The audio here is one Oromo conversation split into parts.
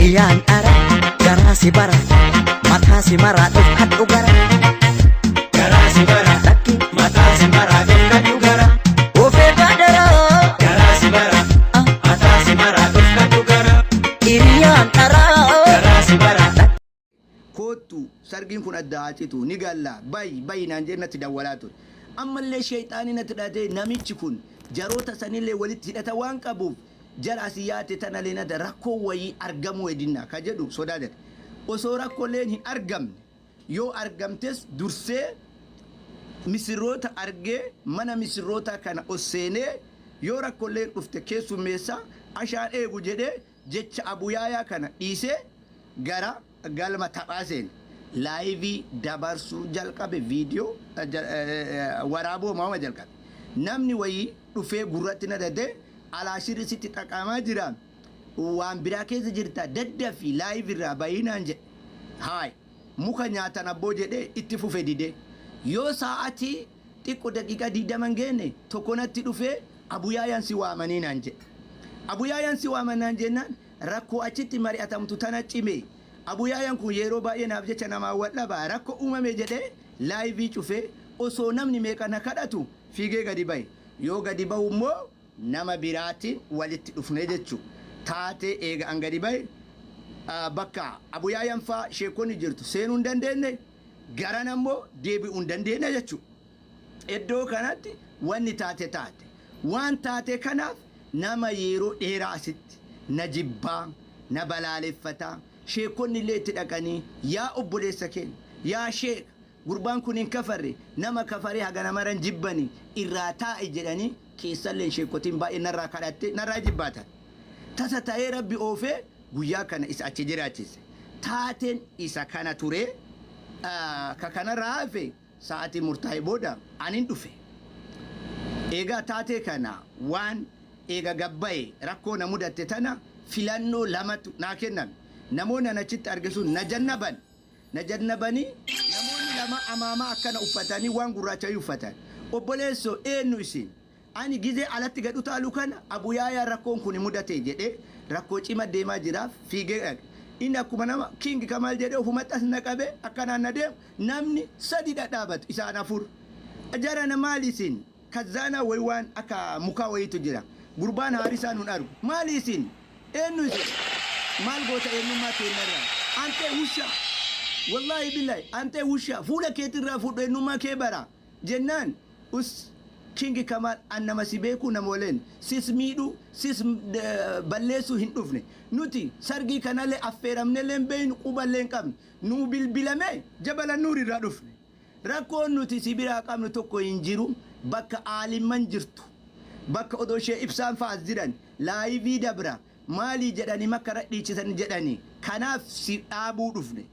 Iriyaan dhara garaasi bara mataasi maraa dhufkadhu gara garaasi bara mataasi maraa dhufkadhu gara ofee baadara garaasi bara mataasi maraa dhufkadhu gara iriyaan dhara garaasi bara. Kootu sargiin kun adda haacitu ni galla bayi naan jennatti dawwalaa ture. Ammallee sheexaanii natti dhadhee namichi kun jaroota sanillee walitti hidhata waan qabuuf jara asiyaate tana leenada rakkoo wayii argamuu edinna ka jedhu sodaadha. Osoo rakkooleen hin argamne yoo argamtes dursee misirroota argee mana misirroota kana oseenee yoo rakkooleen dhufte keessummeessa ashaan eegu jedhee jecha abuyaayaa kana dhiisee gara galma taphaaseen laayivii dabarsuu jalqabe viidiyoo waraaboo maama jalqabe. Namni wayii dhufee gurratti na dadee alaashirisitti xaqamaa jira waan biraa keessa jirta daddafi laayivii irraa bayinaan jedhe haay muka nyaatan abboo jedhee itti fufe didee yoo sa'aatii xiqqoo daqiiqaa 20 geenne tokkonatti dhufee abuyaayaan si waamanii naan jedhe. Abuyaayaan si waamanaan jennaan rakkoo achitti mari'atamtu tana cimee abuyaayaan kun yeroo baay'ee naaf jecha namaa wadhaba rakkoo uumame jedhee laayivii cufee osoo namni meeqa na kadhatu fiigee gadi bahe yoo gadi bahu immoo nama biraatiin walitti dhufne jechuudha. Taatee eega an gadi bahe bakka abuyaayaan faa sheekonni jirtu seenuu hin dandeenye garan ammoo deebi'uu hin dandeenye jechuudha. Iddoo kanatti wanni taate waan taate kanaaf nama yeroo dheeraa asitti na jibbaa na balaaleffataa sheekonni illee itti dhaqanii yaa obboleessa keenya yaa sheek gurbaan kun hin kafarre nama kafaree haga namaran jibbanii irraa taa'i jedhanii keessallee sheekotiin baay'ee narraa kadhatte narraa jibbaatan. Tasa ta'ee rabbi oofee guyyaa kana isa achi jiraachise. Taateen isa kana ture ka kanarraa hafe sa'aatii murtaa'e booda anin dhufe. Egaa taatee kana waan eega gabbaa'e rakkoo na mudatte tana filannoo lamatu naa kennan. Namoonni achitti argisuun na jannabanii namoonni lama amaamaa akkana uffatanii waan gurraacha uffatan. Obboleessoo eenyu isin? Ani gizee alatti gad utaalu kana abuyaayaa rakkoon kun mudate jedhee rakkoo cima deemaa jiraaf fiigee dhaqe. Inni akkuma nama King Kamal jedhee ofumatti as naqabee akkanaan na deemu namni sadi dhadhaabatu isaan afur. Jarana maali isin? Kazaana wayi waan akka mukaa wayiitu jira. Gurbaan haarisaan nun argu. Maali isin? Eenyu isin? Maal goota eenyummaa keenyarraa? Ante wusha. Wallahi billahi ante wusha. Fuula keetirraa fuudhu eenyummaa kee bara. Jennaan us King Kamal annama si beeku namooleen sis miidhu sis balleessu hin dhufne. Nuti sargii kanallee affeeramnellee beeynu quballee hin qabne. Nu bilbilame jabala nuurirraa dhufne. Rakkoon nuti si biraa qabnu tokko hin jiru bakka aalimman jirtu. Bakka odoo ishee ibsaan fa'as jiran laayivii dabra. Maali jedhanii makara dhiichisan jedhanii kanaaf si dhaabuu dhufne.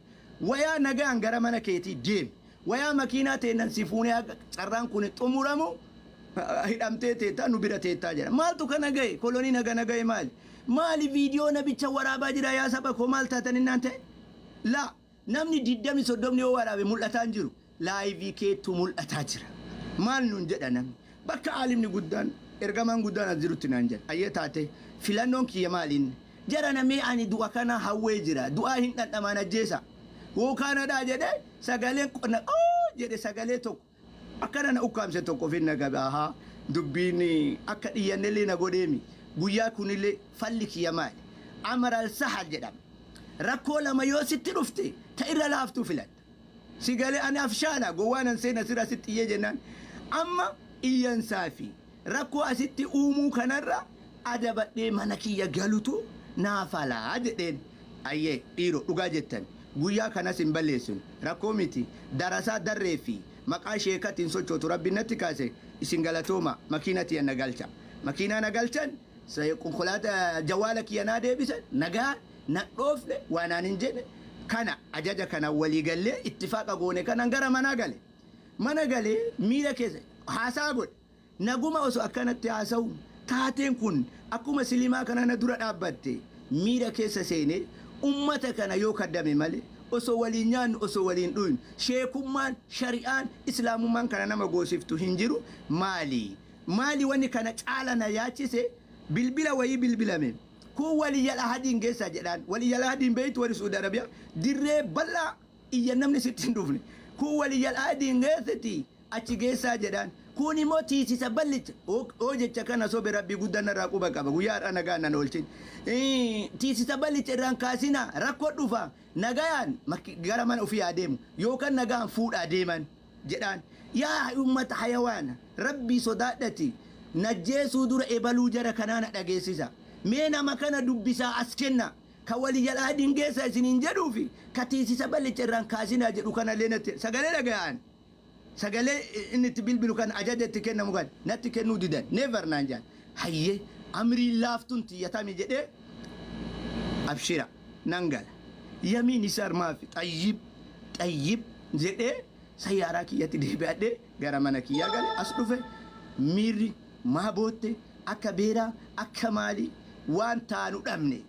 Wayaa nagaan gara mana keetii deemi. Wayaa makiinaa teenan si fuunee carraan kun xumuramu hidhamtee teettaa nu bira teettaa jedha. Maaltu kana gahe? Kolonii naga gahe maali? Maali viidiyoo nabicha waraabaa jira yaa saba koo maal taatan innaan ta'e? La namni 20-30 yoo waraabe mul'ataan jiru laayivii keetu mul'ataa jira. Maal nun jedha namni? Bakka aalimni guddaan ergamaan guddaan as jirutti naan jedha. Ayyee taate filannoon kiyya maaliin? Jara namee ani du'a kana hawwee jira. Du'aa hin dhandhamaan ajjeesa. Woo kaanadhaa jedhee sagaleen qonna jedhe sagalee tokko. Akkana na ukkaamse tokko finna gabe ahaa dubbiin akka dhiyyannellee na godheemi. Guyyaa kunillee falli kiyya maali? Amaral Sahal jedhama. Rakkoo lama yoo sitti dhufte ta irra laaftuu filadha. Sigalee ani afshaana gowwaanan seena sira sitti iyyee jennaan. Amma iyyansaa fi rakkoo asitti uumuu kanarra adabadhee mana kiyya galutu naafalaa jedheen. Ayyee dhiiroo dhugaa jettan guyyaa kanas hin balleessun rakkoo miti darasaa darree fi maqaa sheekatiin sochootu rabbiin natti kaase isin galatooma makiinatti na galcha. Makiinaa na galchan konkolaataa jawaala kiyya naa deebisan nagaa na dhoofne waanaan hin jedhe kana ajaja kana walii gallee ittifaaqa goone kanan gara manaa gale. Mana galee miira keessa haasaa godhe. Naguma osoo akkanatti haasa'u taateen kun akkuma silimaa kana na dura dhaabbatte miira keessa seenee ummata kana yoo kaddame malee osoo waliin nyaannu osoo waliin dhuynu sheekummaan shari'aan islaamummaan kana nama goosiftu hin jiru maali wanni kana caala na yaachise bilbila wayii bilbilame كو ولي الأحدين جيسا جدان ولي الأحدين بيت ولي سعودية عربية دري بلا إيا نمني ستين دوفني كو ولي الأحدين جيستي أتي جيسا جدان كوني موتي تسبلت أوجي تكنا صوب ربي قدنا راقوبا كابا ويار أنا قانا نولتين تيسي تسبلت الران كاسينا راكوت دوفا نغايان غرمان أفيا ديم يوكان نغان فود أديمان جدان يا أمة حيوان ربي صدادتي نجيسو دور إبالو جرى كنانا نجيسيسا مينا مكانا دبسا أسكنا كوالي يلادين جيسا سنين جدوفي كتيسي سبالت الران كاسينا جدو كان لينتي سغالي لغيان سغالي إني تبيل كان أجادة تكينا مغان نتكينو ديدان نيفر نانجان هاي أمري لافتون تياتامي جدي أبشرا نانجال يمين يسار مافي طيب جدي سيارة كي يتدي بعد غرامنا كي يقال أصلفه ميري ما بوته أكبيرا أكمالي وان تانو أمني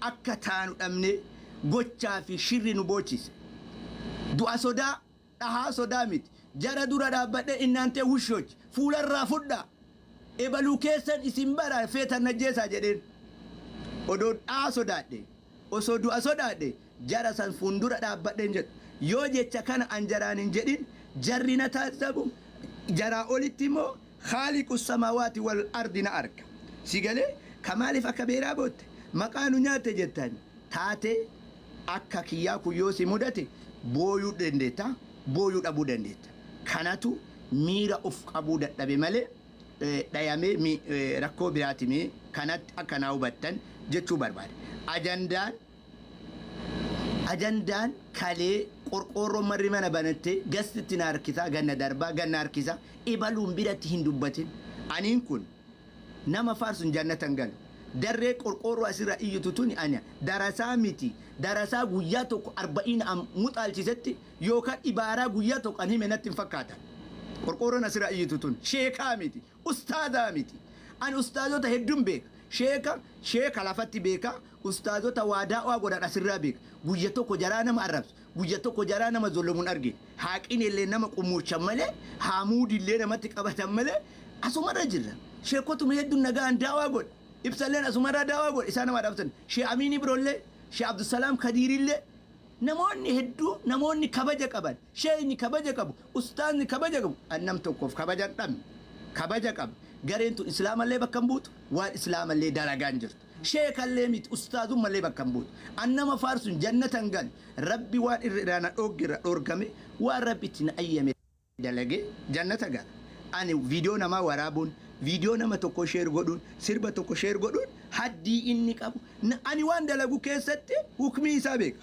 أكا تانو أمني غوچا في شر نبوچيس دعا صدا أها صدا ميت جرى دورا دابده إن أنت وشوج فول الرافودا إبالو كيسن إسمبارا فيتا نجيسا جدين ودود صدا دي وصو دعا صدا دي جرى سن فندورا دابده نجد yoo jecha kana anjaraan hin jedhin jarri na taasisabu jaraa olitti immoo khaaliqu samaawaati wal ardi na arga si galee kamaaliif akka beeraa bootte maqaa nu nyaatte jettan taate akka kiyyaa kun yoo si mudate booyuu dandeetta booyuu dhabuu dandeetta kanatu miira of qabuu dadhabe malee dhayamee rakkoo biraati mee kanatti akka naa hubattan jechuu barbaade ajandaan kalee qorqorroo marri mana banatte gastitti na harkisa ganna darbaa ganna harkisa ibaluun biratti hin dubbatin aniin kun nama faarsun jannatan galu darree qorqorroo asirra iyyutu tuni anya darasaa miti darasaa guyyaa tokko 40 muxaalchisetti yookaan ibaaraa guyyaa tokko an hime natti hin fakkaatan qorqorroon asirra iyyutu tun sheekaa miti ustaadaa miti an ustaazota hedduun beeka sheeka lafatti beeka ustaazota waadaa godhan asirraa beeka guyya tokko jaraa nama arrabsu guyya tokko jaraa nama zollomuun arge haaqin illee nama qumuuchan malee haamuud illee namatti qabatan malee asumarra jirra sheekotuma hedduun nagaan daawaa godha ibsalleen asumarra daawaa godha isaa nama dhaabsan shee amiin ibroollee shee abdusalaam kadiirillee namoonni hedduu namoonni kabaja qaban sheeyni kabaja qabu ustaazni kabaja qabu annam tokkoof kabajan dhabne kabaja qabu gareen tun islaamallee bakka hin buutu waan islaamallee dalagaan jirtu sheekallee miti ustaazummallee bakka hin buutu annama faarsun jannatan gal rabbi waan irraana dhorgame waan rabbi itti na ayyame dalage jannata gal ani viidiyoo namaa waraabuun viidiyoo nama tokko sheer godhuun sirba tokko sheer godhuun haddii inni qabu ani waan dalagu keessatti hukmii isaa beeka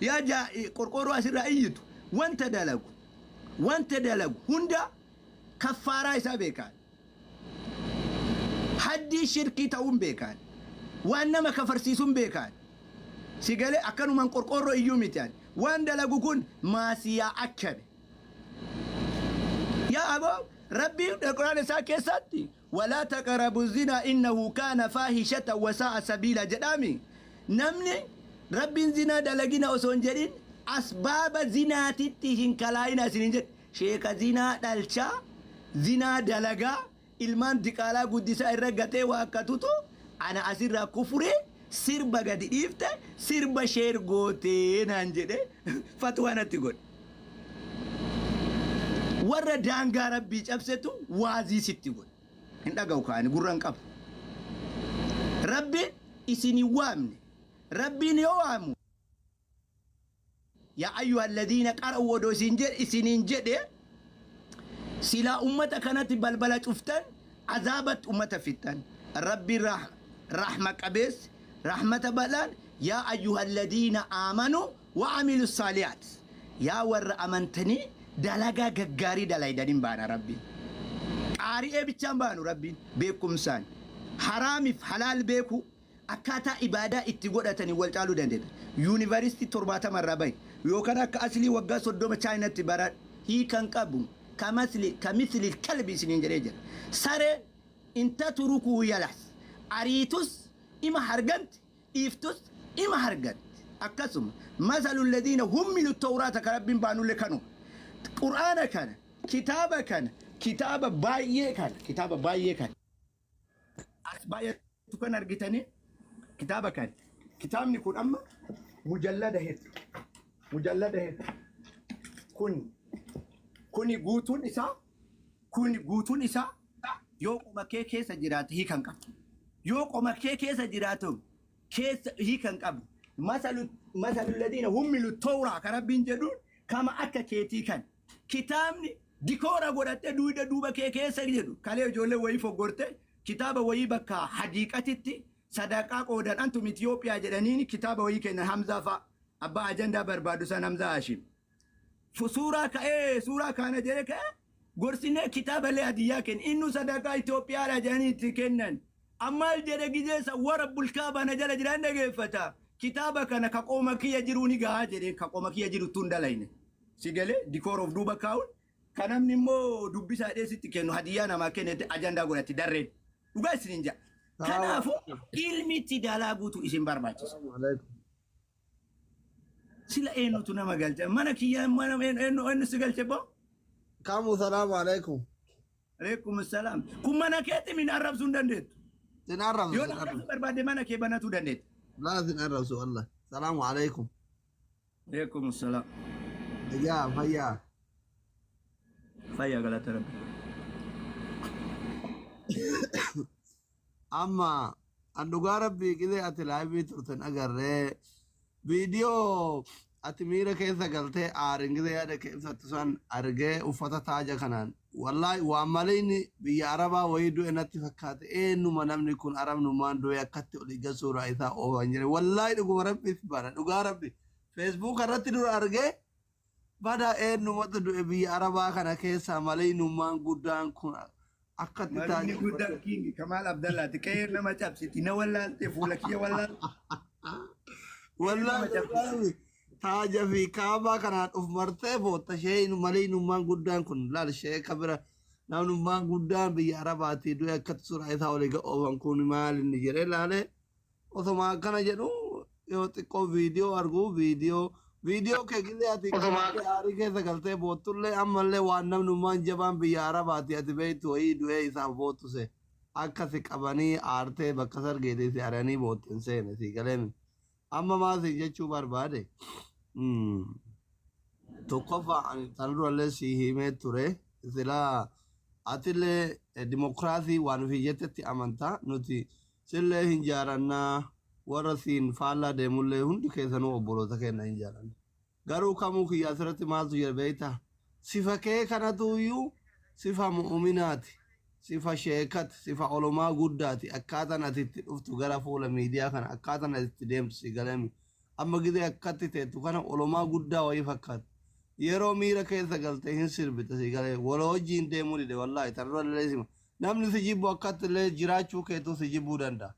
yaa qorqorroo asirraa iyyitu wanta dalagu hunda kaffaaraa isaa beekaan haddii shirkii ta'uun beekaan waan nama kafarsiisuun beekaan si galee akkanumaan qorqorroo iyyuu mitaan waan dalagu kun maasiyaa akkame yaa aboo rabbii quraan isaa keessatti walaa taqrabu zinaa innahu kaana faahishatan wasaa'a sabiila jedhami namni rabbiin zinaa dalagina osoo hin jedhin asbaaba zinaatitti hin kalaayina isin hin jedhe sheeka zinaa dhalchaa zinaa dalagaa ilmaan diqaalaa guddisaa irra gatee waa akkatutu ana asirraa kufuree sirba gadi dhiifte sirba sheer gootee naan jedhe fatwaa natti godhe warra daangaa rabbii cabsetu waazii sitti godhe hin dhaga'u kaani gurran qabu rabbiin isin hin waamne rabbiin yoo waamu yaa ayyuha alladhiina qara'u odoo isin hin jedhe sila ummata kanatti balbala cuftan azabat ummata fittan rabbi rahma qabees rahmata balaan yaa ayyuha alladhiina aamanuu wa amilu saalihaat yaa warra amantanii dalagaa gaggaarii dalaydaniin baana rabbiin qaari'ee bichaan baanu rabbiin beekumsaan haraamiif halaal beeku akkaataa ibaadaa itti godhatanii wal caaluu dandeenya yuunivarsiitii 70 irraa bahi yookaan akka aslii waggaa 30 chaayinaatti bara hiikan qabu kamithli kalbi sinin jedhee jira sareen inta turukuu yalas ariitus ima harganti dhiiftus ima harganti akkasuma masalu alladhiina hummilu tawraata ka rabbiin baanullee kanu qur'aana kana kitaaba baay'ee kana as baay'eetu kan argitanii كتابة كان كتاب نكون أما مجلدة هيت مجلدة هيت كوني قوتون إسا كوني قوتون إسا يوم ما كيس جرات هي كان كاب يوم ما كيس جراتهم كيس هي كان كاب مثل الذين هم التوراة كربين جدون كما أكا كيتي كان كتابني ديكورا غورت دوبا كيس جدو كالي جولة ويفو غورت كتابة ويبكا حديقتي صداقة قودان أنتم إثيوبيا جدانيني كتابة ويكنا حمزة فا أبا أجندا بربادو سان حمزة هاشم فسورة سورة كان جريك غورسينة كتابة لأديا كن إنو صداقة إثيوبيا لجاني تكنن أما الجرى جيسا ورب الكابة نجل جران نجفتا كتابة كان كقوما كي يجروني غاجرين كقوما كي يجرو تندلين سيجلي ديكور اوف دوبا كاول كان نمو دوبيسا ديسي تكنو هديانا ما كانت أجندا غورتي درين وغاس نينجا كنافو علمي تدالاغوتو اسم برباچس سلا انو تنا مغالت منكيا من انو سغالت بو كامو السلام عليكم عليكم السلام كم منكيت من عرب سندندت تنعرف يولا برباد منكي بناتو دندت لا تنعرف والله السلام عليكم عليكم السلام يا فيا غلط رب أما أندوغا ربي كده أتلاعبي ترتن أجرّه فيديو أتميرة كيسا قلته آرنج ده يا كيسا تسان أرجع وفتا تاجا كنان والله وعمليني بيعربا ويدو إن اتفقات إنه ما نم نكون عرب نمان دو يكتب لجا سورة إذا أو أنجري والله دوغا ربي سبحان دوغا ربي فيسبوك رتي دو أرجع بدا إنه ما تدو بيعربا كنا كيسا مالي نمان قدان كنا أكتر مالي قدان كيني كمال عبد الله تكير لما تبسيتي نولا تفولك يا والله تاجا في كعبة كانت أوف مرتبة تشين مالي نمان قدام كن لا الشيء كبير نام نمان قدام بيعرباتي دويا كتسر هذا ولقى أوان كون مال النجرة لا له وثما كان جنو يوتكو فيديو أرجو فيديو كذي أتي كاري كذا قلته بوتول له أمال له وانم نمان جبان بيعرباتي أتبعي توي دويا إذا بوتو سه أكثر أباني آرته بكسر جدي سيارني بوتين سه نسي كلام أما ما سيجي شوبار باره توقف عن تنور الله سيهمة تره إذا أتله ديمقراطي وانفيجتة أمانتا نوتي سله هنجارنا ورثين فعلا دموله هندي كيسانو أبولو تكين هنجارنا غارو كامو كي أسرت ما تجير بيتا صفة كي كانتو يو صفة مؤمنات صفة شيكات صفة علماء قداتي أكادا نتيت أفتو غرا فولا ميديا كان أكادا نتيت ديم سيغلامي أما كده أكادي تيتو كان علماء قدا ويفكات يرو ميرا كيسا قلت هنسر بيتا سيغلامي ولو جين ديموني دي والله تنروا لليسيما نمني سيجيبو أكاد اللي جراچو كيتو سيجيبو دندا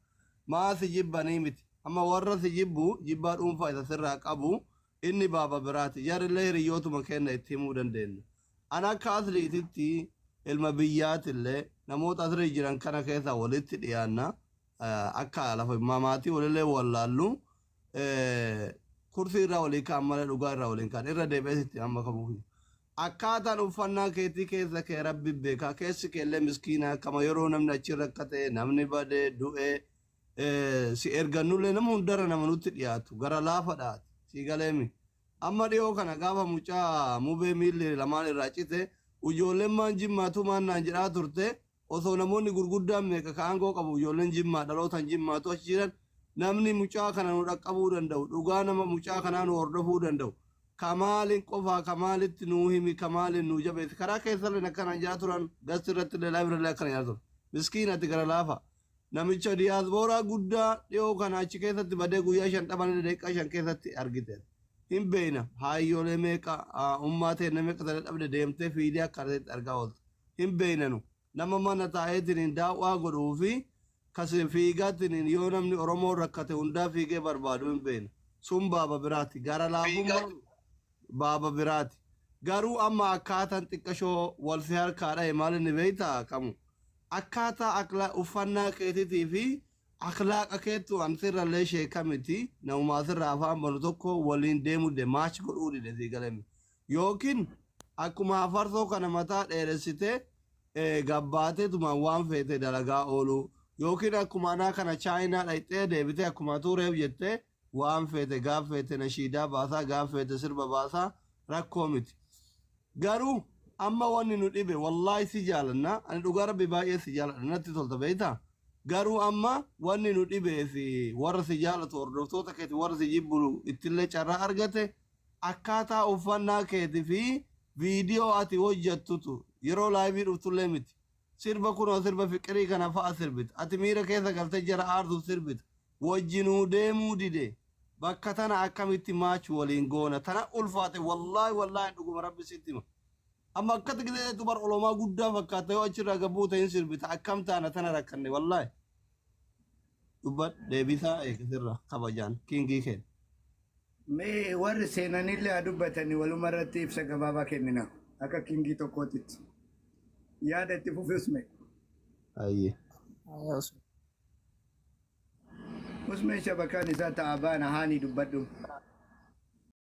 ما سيجيب بانيمت أما ورا سيجيبو جيبار أمفا إذا سرق أبو إني بابا براتي يار اللي ريوتو مكينا اتمو دندين أنا كاثلي تيتي المبيات اللي نموت أثري جيران كنا كيسا ولدت ديانا أكا لفا ماماتي ولله واللالو كرسي راولي كامل لغار راولي كان إرى ديبسيتي أما كموكي أكاتا نفنا كيتي كيسا كي ربي بيكا كيسي كيلي مسكينة كما يرو نمنا چركته نمني بده دوئے si ergannulle nama hundara nama nutti dhiyaatu gara laafa dhaati si galeemi amma dhiyoo kana gaafa mucaa mubee miilli lamaan irraa cite ijoolleen maan jimmaatu maan naan jedhaa turte osoo namoonni gurguddaan meeqa ka aangoo qabu ijoolleen jimmaa dhalootan jimmaatu achi jiran namni mucaa kana nu dhaqqabuu danda'u dhugaa nama mucaa kanaa nu hordofuu danda'u kamaalin qofaa kamaalitti nuu himi kamaalin nuu jabeessi karaa keessallee akkana jaa turan gasti irratti illee laayibirallee akkana jaa turan miskiinatti gara laafa namicha diyaasbooraa guddaa dhiyoo kana achi keessatti badee guyyaa 5 daqiiqaa 5 keessatti argite hin beeyna hayyoolee meeqa ummaa ta'e meeqa ta'e dhabde deemtee fiidee akka argetti argaa ooltu hin beeynanu nama mana taa'eetiin daawwaa godhuu fi kasi fiigaatiin yoo namni Oromoo rakkate hundaa fiigee barbaadu hin beeyna sun baaba biraati gara laafummaa baaba biraati garuu amma akkaataan xiqqashoo wal fi harkaadha maal inni beeytaa kamu akkaataa akhlaa uffannaa keetiitii fi akhlaaqa keetu ansirrallee sheekamiti namumaa sirraa afaan banu tokko waliin deemuu de maachi godhuu dide sii galame yookiin akkuma farsoo kana mataa dheeressite gabbaateetumaan waan feete dalagaa oolu يوكين أكما أنا كان China لايتة ديبتة أكما توريب جتة وام فيته غاف فيته نشيدا باسا غاف فيته سربا باسا راكوميت غارو أما واني نديبه والله سجالنا أنا دوغارا بباية سجالنا نتي بيتا غارو أما واني نديبه في ورا سجالة وردوتو تكيت ورا سجيبلو اتلة شرا أرغته أكاتا أوفانا كيتي في فيديو آتي وجدتو يرو لايفي رفتولمت سربا كونو سربا فكري كان فا سربت أتميرا كيسا قلت جرا آردو سربت وجنو ديمو ديدي بكتنا أكاميتي ماتش ولينغونا تنا ألفاتي والله نقوم ربي ستيما أما كتا كده تبار علماء قدا فكاتا يوچر رقبوتا ينسر بتا أكامتا تنا ركني والله تبار ديبيسا كسر خبجان كينجي خير مي ور سيناني اللي أدوبتني ولو مرة تيف سقبابا كننا أكا كينجي توكوتت يادة تفوف اسمي أيه اسمي شبكاني ذات عبانا هاني دبدو